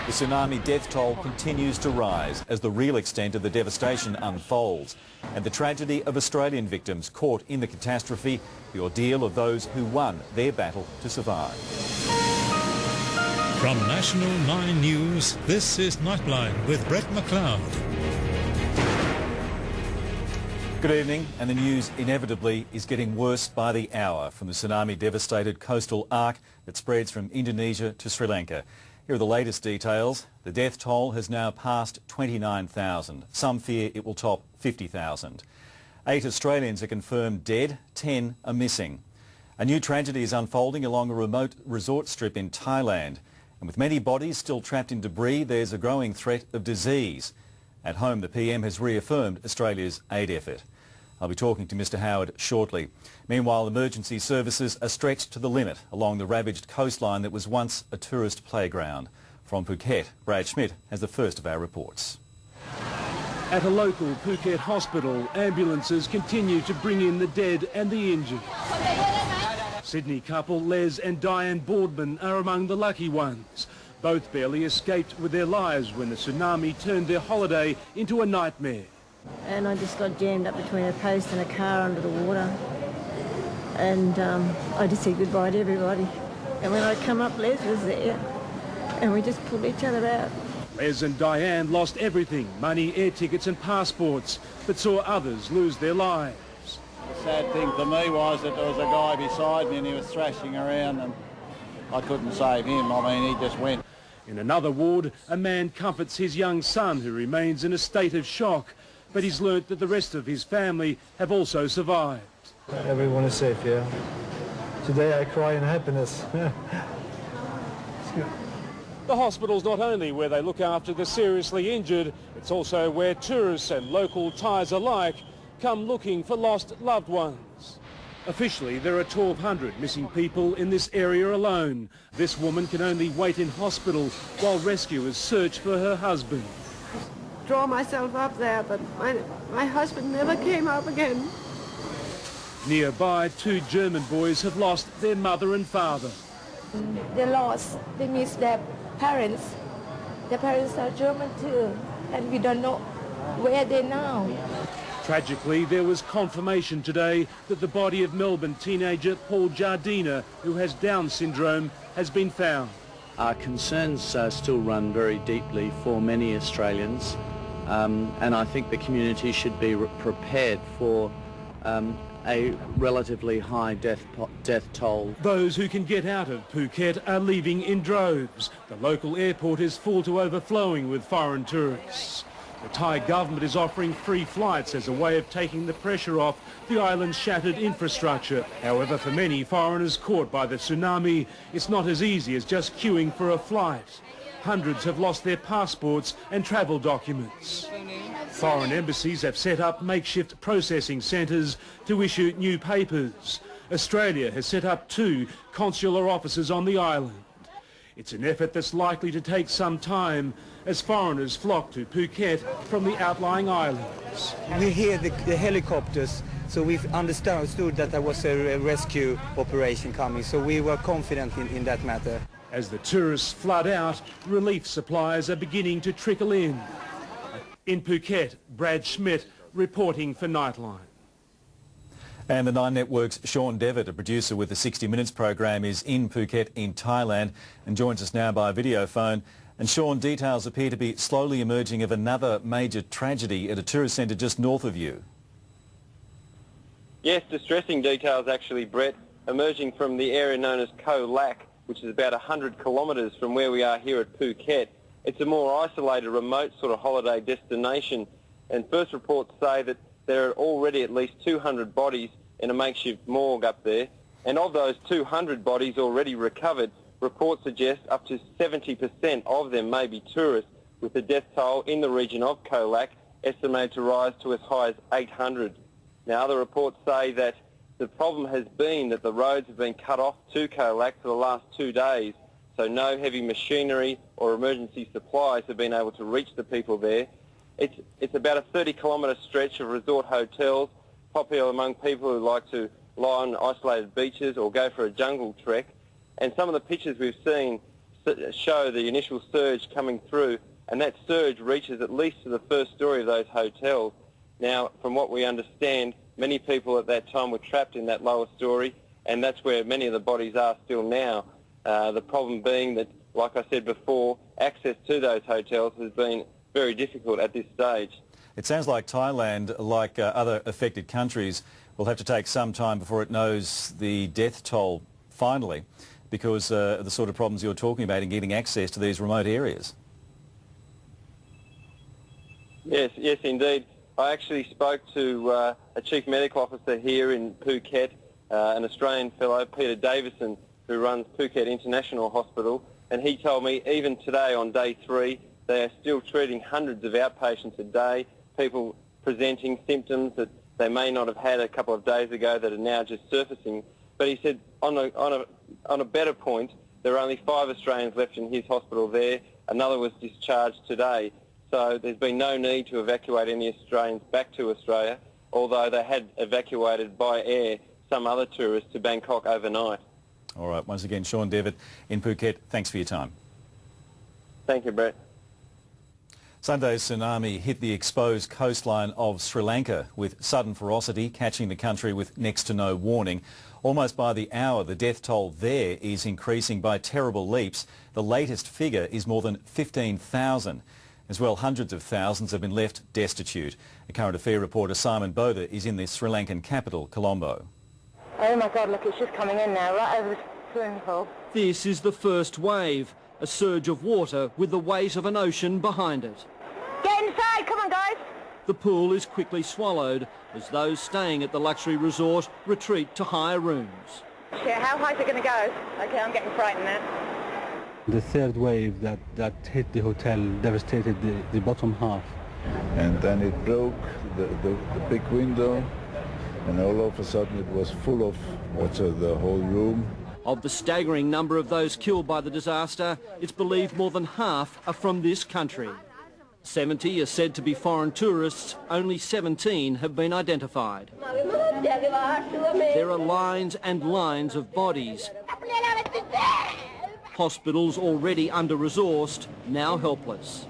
The tsunami death toll continues to rise as the real extent of the devastation unfolds, and the tragedy of Australian victims caught in the catastrophe, the ordeal of those who won their battle to survive. From National 9 News, this is Nightline with Brett McLeod. Good evening, and the news inevitably is getting worse by the hour from the tsunami-devastated coastal arc that spreads from Indonesia to Sri Lanka. Here are the latest details. The death toll has now passed 29,000. Some fear it will top 50,000. 8 Australians are confirmed dead, 10 are missing. A new tragedy is unfolding along a remote resort strip in Thailand. And with many bodies still trapped in debris, there's a growing threat of disease. At home, the PM has reaffirmed Australia's aid effort. I'll be talking to Mr Howard shortly. Meanwhile, emergency services are stretched to the limit along the ravaged coastline that was once a tourist playground. From Phuket, Brad Schmidt has the first of our reports. At a local Phuket hospital, ambulances continue to bring in the dead and the injured. Sydney couple Les and Diane Boardman are among the lucky ones. Both barely escaped with their lives when the tsunami turned their holiday into a nightmare. And I just got jammed up between a post and a car under the water. And I just said goodbye to everybody. And when I come up, Les was there. And we just pulled each other out. Les and Diane lost everything, money, air tickets and passports, but saw others lose their lives. The sad thing for me was that there was a guy beside me and he was thrashing around and I couldn't save him. I mean, he just went. In another ward, a man comforts his young son who remains in a state of shock, but he's learnt that the rest of his family have also survived. Everyone is safe, yeah. Today I cry in happiness. The hospital's not only where they look after the seriously injured, it's also where tourists and local Thais alike come looking for lost loved ones. Officially, there are 1,200 missing people in this area alone. This woman can only wait in hospital while rescuers search for her husband. Draw myself up there, but my husband never came up again. Nearby, 2 German boys have lost their mother and father. They lost, they miss their parents. Their parents are German too, and we don't know where they're now. Tragically, there was confirmation today that the body of Melbourne teenager Paul Jardina, who has Down syndrome, has been found. Our concerns still run very deeply for many Australians, and I think the community should be prepared for a relatively high death toll. Those who can get out of Phuket are leaving in droves. The local airport is full to overflowing with foreign tourists. The Thai government is offering free flights as a way of taking the pressure off the island's shattered infrastructure. However, for many foreigners caught by the tsunami, it's not as easy as just queuing for a flight. Hundreds have lost their passports and travel documents. Foreign embassies have set up makeshift processing centres to issue new papers. Australia has set up 2 consular offices on the island. It's an effort that's likely to take some time as foreigners flock to Phuket from the outlying islands. We hear the helicopters, so we've understood that there was a rescue operation coming, so we were confident in that matter. As the tourists flood out, relief supplies are beginning to trickle in. In Phuket, Brad Schmidt reporting for Nightline. And the 9 Network's Sean Devitt, a producer with the 60 Minutes program, is in Phuket in Thailand and joins us now by video phone. And Sean, details appear to be slowly emerging of another major tragedy at a tourist centre just north of you. Yes, distressing details actually, Brett, emerging from the area known as Koh Lak, which is about 100 kilometres from where we are here at Phuket. It's a more isolated, remote sort of holiday destination, and first reports say that there are already at least 200 bodies in a makeshift morgue up there, and of those 200 bodies already recovered, reports suggest up to 70% of them may be tourists, with the death toll in the region of Koh Lak estimated to rise to as high as 800. Now, other reports say that the problem has been that the roads have been cut off to Koh Lak for the last 2 days, so no heavy machinery or emergency supplies have been able to reach the people there. It's about a 30-kilometre stretch of resort hotels, popular among people who like to lie on isolated beaches or go for a jungle trek. And some of the pictures we've seen show the initial surge coming through, and that surge reaches at least to the first story of those hotels. Now, from what we understand, many people at that time were trapped in that lower story, and that's where many of the bodies are still now. The problem being that, like I said before, access to those hotels has been very difficult at this stage. It sounds like Thailand, like other affected countries, will have to take some time before it knows the death toll finally, because of the sort of problems you're talking about in getting access to these remote areas. Yes, indeed. I actually spoke to a chief medical officer here in Phuket, an Australian fellow, Peter Davison, who runs Phuket International Hospital, and he told me even today on day 3 they are still treating hundreds of outpatients a day, people presenting symptoms that they may not have had a couple of days ago that are now just surfacing. But he said on a better point, there are only 5 Australians left in his hospital there. Another was discharged today. So there's been no need to evacuate any Australians back to Australia, although they had evacuated by air some other tourists to Bangkok overnight. All right, once again, Sean Devitt in Phuket, thanks for your time. Thank you, Brett. Sunday's tsunami hit the exposed coastline of Sri Lanka with sudden ferocity, catching the country with next to no warning. Almost by the hour, the death toll there is increasing by terrible leaps. The latest figure is more than 15,000. As well, hundreds of thousands have been left destitute. A current affair reporter Simon Boda is in the Sri Lankan capital, Colombo. Oh my God, look, it's just coming in now, right over the swimming pool. This is the first wave, a surge of water with the weight of an ocean behind it. Get inside, come on guys. The pool is quickly swallowed as those staying at the luxury resort retreat to higher rooms. Yeah, how high is it going to go? Okay, I'm getting frightened now. The third wave that hit the hotel devastated the bottom half. And then it broke the big window, and all of a sudden it was full of water, the whole room. Of the staggering number of those killed by the disaster, it's believed more than half are from this country. 70 are said to be foreign tourists, only 17 have been identified. There are lines and lines of bodies. Hospitals already under-resourced, now helpless.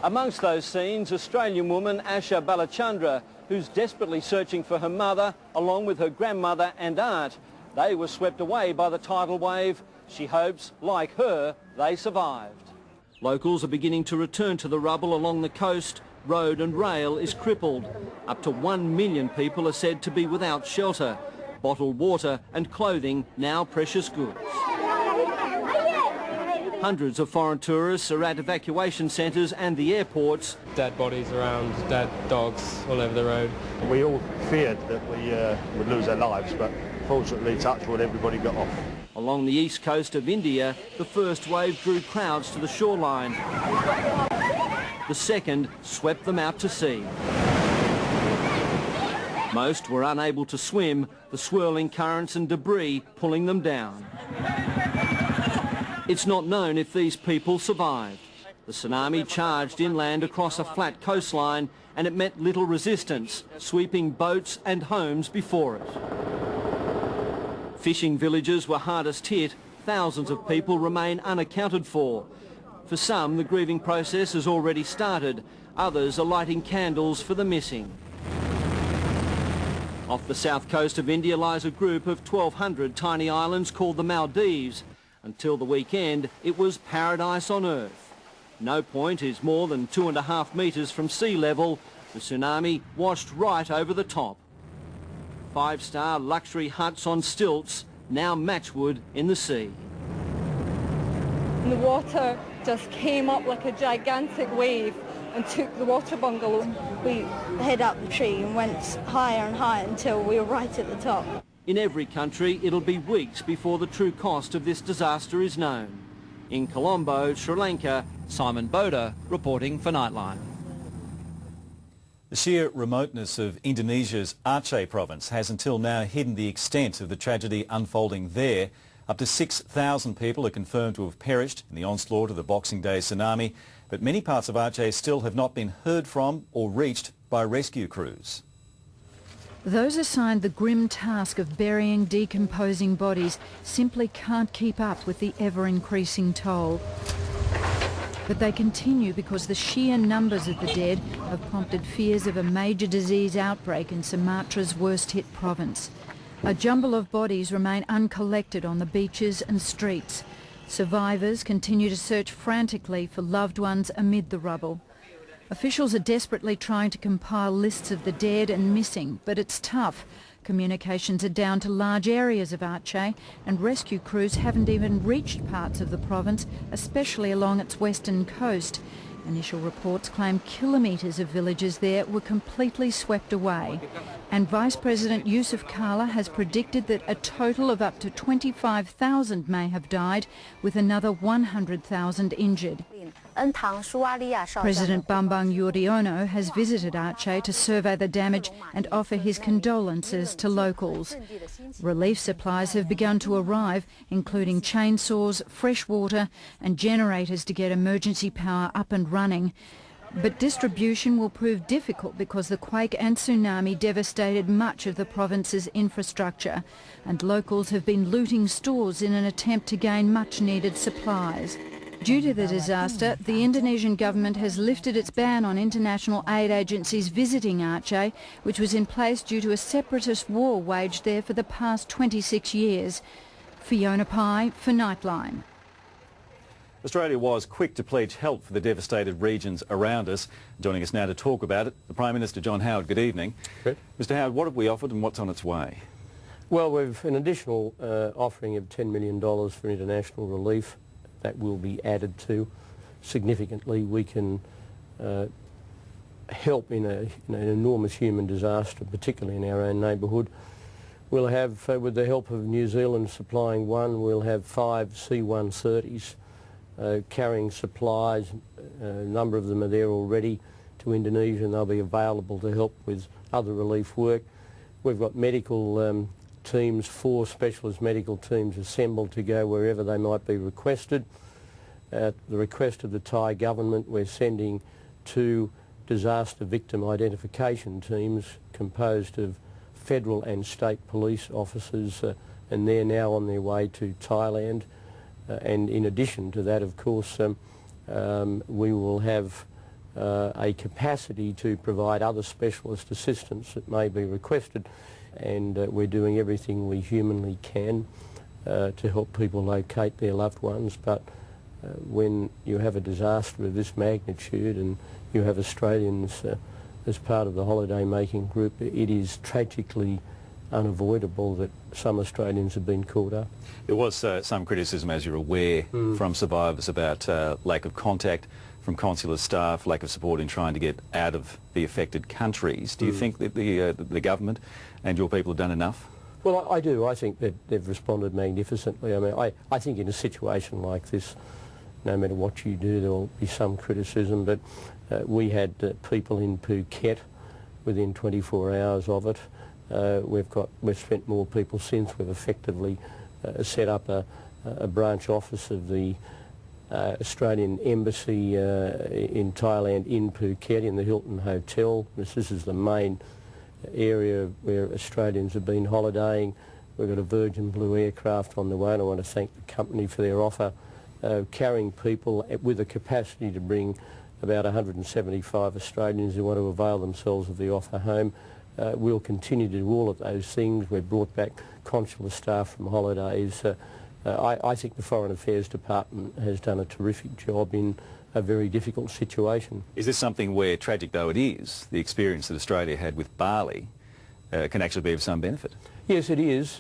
Amongst those scenes, Australian woman Asha Balachandra, who's desperately searching for her mother, along with her grandmother and aunt. They were swept away by the tidal wave. She hopes, like her, they survived. Locals are beginning to return to the rubble along the coast. Road and rail is crippled. Up to 1 million people are said to be without shelter. Bottled water and clothing now precious goods. Hundreds of foreign tourists are at evacuation centres and the airports. Dead bodies around, dead dogs all over the road. We all feared that we would lose our lives, but fortunately, touch wood, everybody got off. Along the east coast of India, the first wave drew crowds to the shoreline. The second swept them out to sea. Most were unable to swim, the swirling currents and debris pulling them down. It's not known if these people survived. The tsunami charged inland across a flat coastline and it met little resistance, sweeping boats and homes before it. Fishing villages were hardest hit. Thousands of people remain unaccounted for. For some, the grieving process has already started. Others are lighting candles for the missing. Off the south coast of India lies a group of 1,200 tiny islands called the Maldives. Until the weekend, it was paradise on earth. No Point is more than 2.5 metres from sea level. The tsunami washed right over the top. 5-star luxury huts on stilts, now matchwood in the sea. The water just came up like a gigantic wave and took the water bungalow. We hid up the tree and went higher and higher until we were right at the top. In every country, it'll be weeks before the true cost of this disaster is known. In Colombo, Sri Lanka, Simon Boda reporting for Nightline. The sheer remoteness of Indonesia's Aceh province has until now hidden the extent of the tragedy unfolding there. Up to 6,000 people are confirmed to have perished in the onslaught of the Boxing Day tsunami, but many parts of Aceh still have not been heard from or reached by rescue crews. Those assigned the grim task of burying decomposing bodies simply can't keep up with the ever-increasing toll. But they continue because the sheer numbers of the dead have prompted fears of a major disease outbreak in Sumatra's worst-hit province. A jumble of bodies remain uncollected on the beaches and streets. Survivors continue to search frantically for loved ones amid the rubble. Officials are desperately trying to compile lists of the dead and missing, but it's tough. Communications are down to large areas of Aceh, and rescue crews haven't even reached parts of the province, especially along its western coast. Initial reports claim kilometres of villages there were completely swept away. And Vice President Yusuf Kala has predicted that a total of up to 25,000 may have died, with another 100,000 injured. President Bambang Yudhoyono has visited Aceh to survey the damage and offer his condolences to locals. Relief supplies have begun to arrive, including chainsaws, fresh water and generators to get emergency power up and running. But distribution will prove difficult because the quake and tsunami devastated much of the province's infrastructure, and locals have been looting stores in an attempt to gain much-needed supplies. Due to the disaster, the Indonesian government has lifted its ban on international aid agencies visiting Aceh, which was in place due to a separatist war waged there for the past 26 years. Fiona Pye for Nightline. Australia was quick to pledge help for the devastated regions around us. Joining us now to talk about it, the Prime Minister, John Howard. Good evening. Good. Mr Howard, what have we offered and what's on its way? Well, we've an additional offering of $10 million for international relief. That will be added to. Significantly, we can help in an enormous human disaster, particularly in our own neighbourhood. We'll have, with the help of New Zealand supplying one, we'll have 5 C-130s carrying supplies. A number of them are there already to Indonesia, and they'll be available to help with other relief work. We've got medical teams, 4 specialist medical teams assembled to go wherever they might be requested. At the request of the Thai government, we're sending 2 disaster victim identification teams composed of federal and state police officers, and they're now on their way to Thailand. And in addition to that, of course, we will have a capacity to provide other specialist assistance that may be requested, and we're doing everything we humanly can to help people locate their loved ones. But when you have a disaster of this magnitude and you have Australians as part of the holiday-making group, it is tragically unavoidable that some Australians have been caught up. There was some criticism, as you're aware, from survivors about lack of contact from consular staff, lack of support in trying to get out of the affected countries. Do you think that the government and your people have done enough? Well, I do. I think that they've responded magnificently. I mean, I think in a situation like this, no matter what you do, there will be some criticism, but we had people in Phuket within 24 hours of it. We've spent more people since. We've effectively set up a branch office of the Australian Embassy in Thailand in Phuket in the Hilton Hotel. This is the main area where Australians have been holidaying. We've got a Virgin Blue aircraft on the way, and I want to thank the company for their offer, carrying people with a capacity to bring about 175 Australians who want to avail themselves of the offer home. We'll continue to do all of those things. We've brought back consular staff from holidays. I think the Foreign Affairs Department has done a terrific job in a very difficult situation. Is this something where, tragic though it is, the experience that Australia had with Bali can actually be of some benefit? Yes, it is.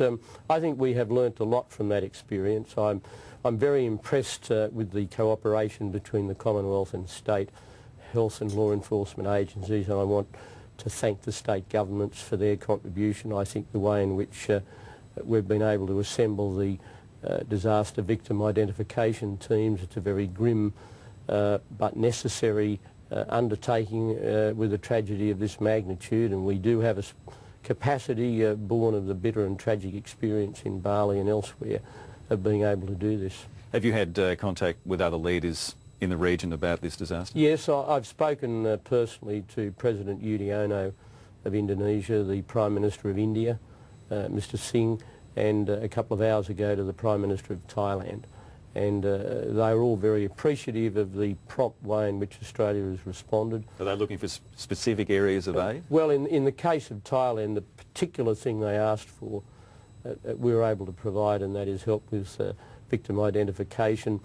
I think we have learnt a lot from that experience. I'm very impressed with the cooperation between the Commonwealth and state health and law enforcement agencies, and I want to thank the state governments for their contribution. I think the way in which we've been able to assemble the disaster victim identification teams, it's a very grim but necessary undertaking with a tragedy of this magnitude, and we do have a capacity born of the bitter and tragic experience in Bali and elsewhere of being able to do this. Have you had contact with other leaders in the region about this disaster? Yes, I've spoken personally to President Yudhoyono of Indonesia, the Prime Minister of India, Mr Singh, and a couple of hours ago to the Prime Minister of Thailand. And they are all very appreciative of the prompt way in which Australia has responded. Are they looking for specific areas of aid? Well, in the case of Thailand, the particular thing they asked for, we were able to provide, and that is help with victim identification.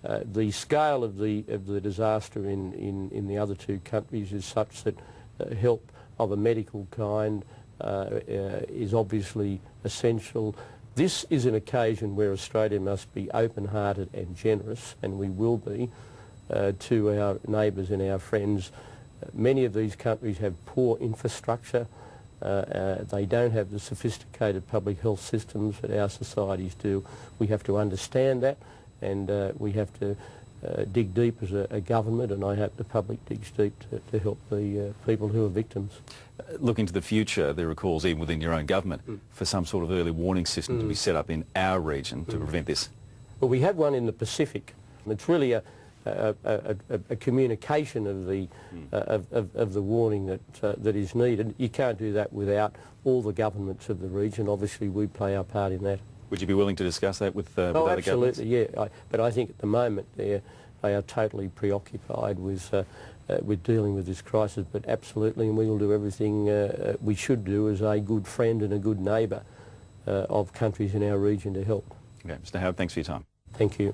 The scale of the disaster in the other two countries is such that help of a medical kind is obviously essential. This is an occasion where Australia must be open-hearted and generous, and we will be, to our neighbours and our friends. Many of these countries have poor infrastructure. They don't have the sophisticated public health systems that our societies do. We have to understand that, and we have to dig deep as a government, and I hope the public digs deep to help the people who are victims. Looking to the future, there are calls even within your own government for some sort of early warning system to be set up in our region to prevent this. Well, we have one in the Pacific. It's really a communication of the warning that is needed. You can't do that without all the governments of the region. Obviously, we play our part in that. Would you be willing to discuss that with other governments? Absolutely, yeah. But I think at the moment they are totally preoccupied with dealing with this crisis. But absolutely, and we will do everything we should do as a good friend and a good neighbour of countries in our region to help. Okay, Mr Howard, thanks for your time. Thank you.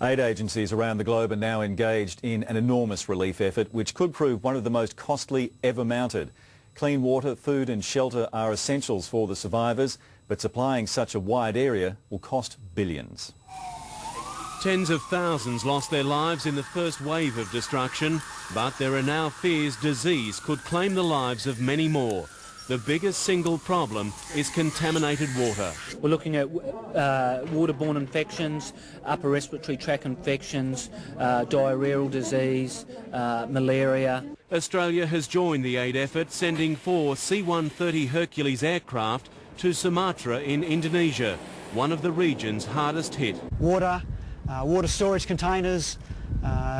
Aid agencies around the globe are now engaged in an enormous relief effort which could prove one of the most costly ever mounted. Clean water, food and shelter are essentials for the survivors, but supplying such a wide area will cost billions. Tens of thousands lost their lives in the first wave of destruction, but there are now fears disease could claim the lives of many more. The biggest single problem is contaminated water. We're looking at waterborne infections, upper respiratory tract infections, diarrheal disease, malaria. Australia has joined the aid effort, sending 4 C-130 Hercules aircraft to Sumatra in Indonesia, one of the region's hardest hit. Water, water storage containers,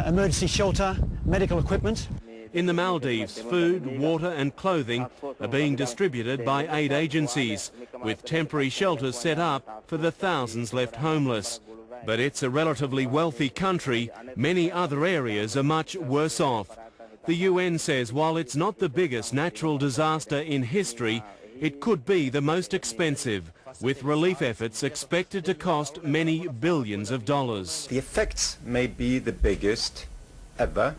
emergency shelter, medical equipment. In the Maldives, food, water and clothing are being distributed by aid agencies, with temporary shelters set up for the thousands left homeless. But it's a relatively wealthy country. Many other areas are much worse off. The UN says while it's not the biggest natural disaster in history, it could be the most expensive, with relief efforts expected to cost many billions of dollars. The effects may be the biggest ever,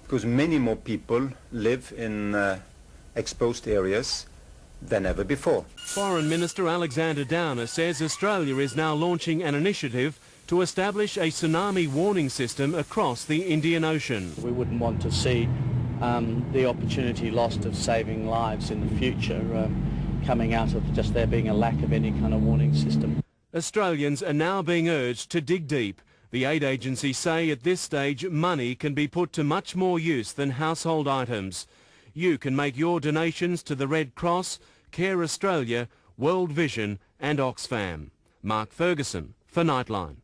because many more people live in exposed areas than ever before. Foreign Minister Alexander Downer says Australia is now launching an initiative to establish a tsunami warning system across the Indian Ocean. We wouldn't want to see the opportunity lost of saving lives in the future coming out of just there being a lack of any kind of warning system. Australians are now being urged to dig deep. The aid agencies say at this stage money can be put to much more use than household items. You can make your donations to the Red Cross, Care Australia, World Vision and Oxfam. Mark Ferguson for Nightline.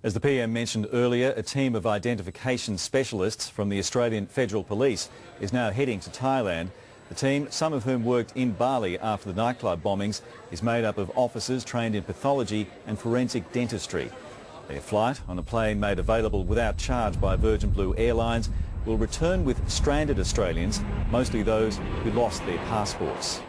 As the PM mentioned earlier, a team of identification specialists from the Australian Federal Police is now heading to Thailand. The team, some of whom worked in Bali after the nightclub bombings, is made up of officers trained in pathology and forensic dentistry. Their flight, on a plane made available without charge by Virgin Blue Airlines, will return with stranded Australians, mostly those who lost their passports.